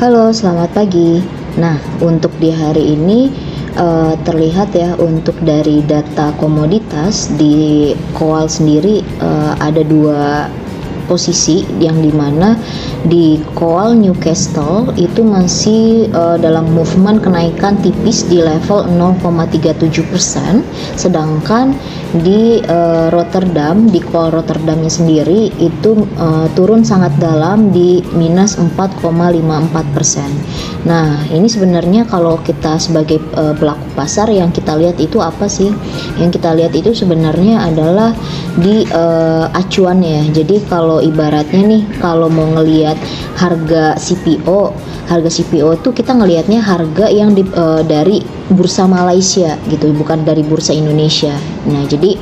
Halo, selamat pagi. Nah, untuk di hari ini terlihat ya untuk dari data komoditas di Coal sendiri ada dua posisi yang dimana di Coal Newcastle itu masih dalam movement kenaikan tipis di level 0,37%, sedangkan di Rotterdam, di Coal Rotterdamnya sendiri itu turun sangat dalam di minus 4,54%. Nah, ini sebenarnya kalau kita sebagai pelaku pasar yang kita lihat itu apa sih? Yang kita lihat itu sebenarnya adalah di acuannya. Jadi kalau ibaratnya nih, kalau mau ngelihat harga CPO itu kita ngelihatnya harga yang dari bursa Malaysia gitu, bukan dari bursa Indonesia. Nah, jadi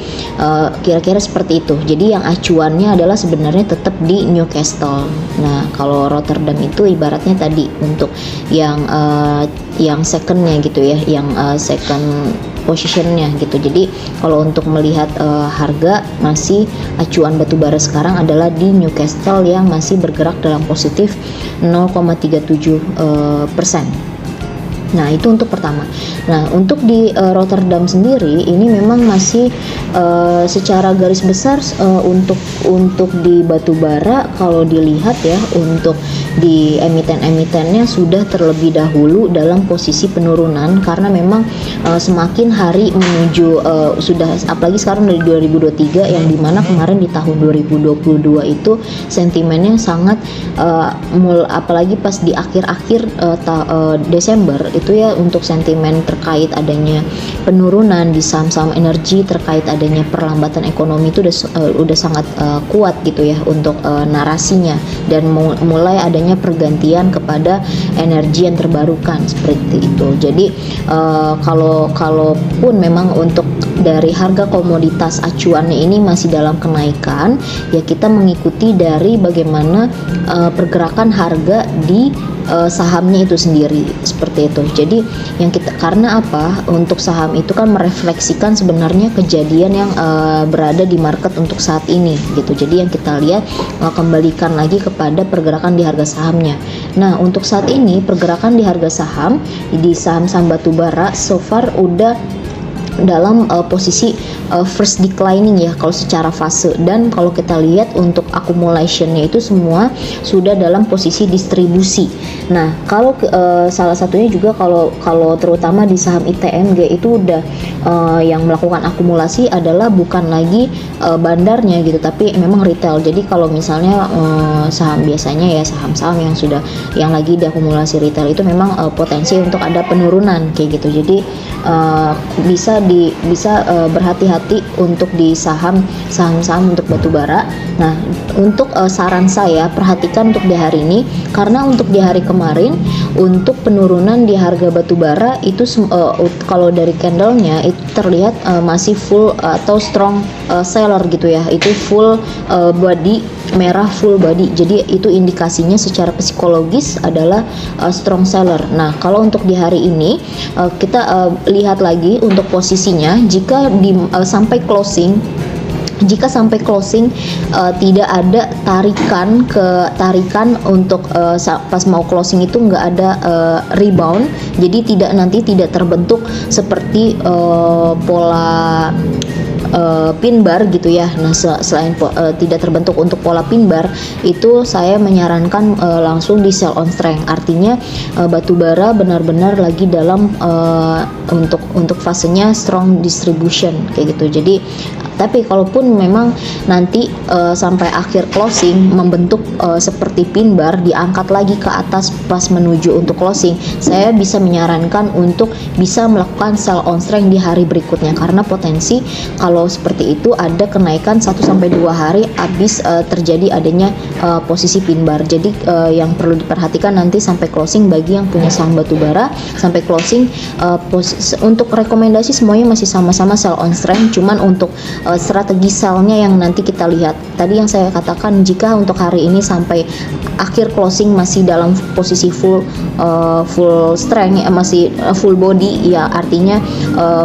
kira-kira seperti itu. Jadi yang acuannya adalah sebenarnya tetap di Newcastle. Nah, kalau Rotterdam itu ibaratnya tadi untuk yang secondnya gitu ya, yang second positionnya gitu. Jadi kalau untuk melihat harga, masih acuan batubara sekarang adalah di Newcastle yang masih bergerak dalam positif 0,37%. Nah, itu untuk pertama. Nah, untuk di Rotterdam sendiri ini memang masih secara garis besar untuk di batubara kalau dilihat ya, untuk di emiten-emitennya sudah terlebih dahulu dalam posisi penurunan, karena memang semakin hari menuju sudah, apalagi sekarang dari 2023 yang dimana kemarin di tahun 2022 itu sentimennya sangat apalagi pas di akhir-akhir Desember itu ya, untuk sentimen terkait adanya penurunan di saham-saham energi, terkait adanya perlambatan ekonomi itu udah sangat kuat gitu ya untuk narasinya, dan mulai adanya pergantian kepada energi yang terbarukan seperti itu. Jadi kalaupun memang untuk dari harga komoditas acuannya ini masih dalam kenaikan, ya kita mengikuti dari bagaimana pergerakan harga di sahamnya itu sendiri seperti itu. Jadi yang kita, karena apa, untuk saham itu kan merefleksikan sebenarnya kejadian yang berada di market untuk saat ini gitu. Jadi yang kita lihat kembalikan lagi kepada pergerakan di harga sahamnya. Nah, untuk saat ini pergerakan di harga saham di saham-saham batubara so far udah dalam posisi first declining ya kalau secara fase, dan kalau kita lihat untuk accumulationnya itu semua sudah dalam posisi distribusi. Nah, kalau salah satunya juga kalau terutama di saham ITMG itu udah yang melakukan akumulasi adalah bukan lagi bandarnya gitu, tapi memang retail. Jadi kalau misalnya saham biasanya ya, saham-saham yang lagi diakumulasi retail itu memang potensi untuk ada penurunan kayak gitu. Jadi bisa berhati-hati untuk di saham-saham untuk batubara. Nah, untuk saran saya perhatikan untuk di hari ini, karena untuk di hari kemarin untuk penurunan di harga batubara itu kalau dari candlenya itu terlihat masih full atau strong seller gitu ya, itu full body merah, full body. Jadi itu indikasinya secara psikologis adalah strong seller. Nah, kalau untuk di hari ini kita lihat lagi untuk posisinya, jika sampai closing tidak ada tarikan untuk pas mau closing itu nggak ada rebound, jadi tidak terbentuk seperti pola pin bar gitu ya. Nah, selain tidak terbentuk untuk pola pin bar, itu saya menyarankan langsung di sell on strength. Artinya batubara benar-benar lagi dalam untuk fasenya strong distribution kayak gitu. Jadi tapi kalaupun memang nanti sampai akhir closing membentuk seperti pin bar, diangkat lagi ke atas pas menuju untuk closing, saya bisa menyarankan untuk bisa melakukan sell on strength di hari berikutnya, karena potensi kalau seperti itu ada kenaikan 1-2 hari habis terjadi adanya posisi pin bar. Jadi yang perlu diperhatikan nanti sampai closing bagi yang punya saham batubara, sampai closing untuk rekomendasi semuanya masih sama-sama sell on strength, cuman untuk strategi sellnya yang nanti kita lihat. Tadi yang saya katakan, jika untuk hari ini sampai akhir closing masih dalam posisi full strength, masih full body, ya artinya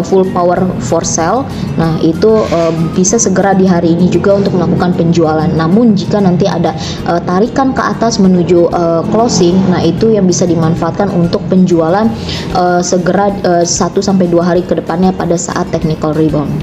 full power for sell. Nah itu bisa segera di hari ini juga untuk melakukan penjualan. Namun jika nanti ada tarikan ke atas menuju closing, nah itu yang bisa dimanfaatkan untuk penjualan segera 1-2 hari ke depannya pada saat technical rebound.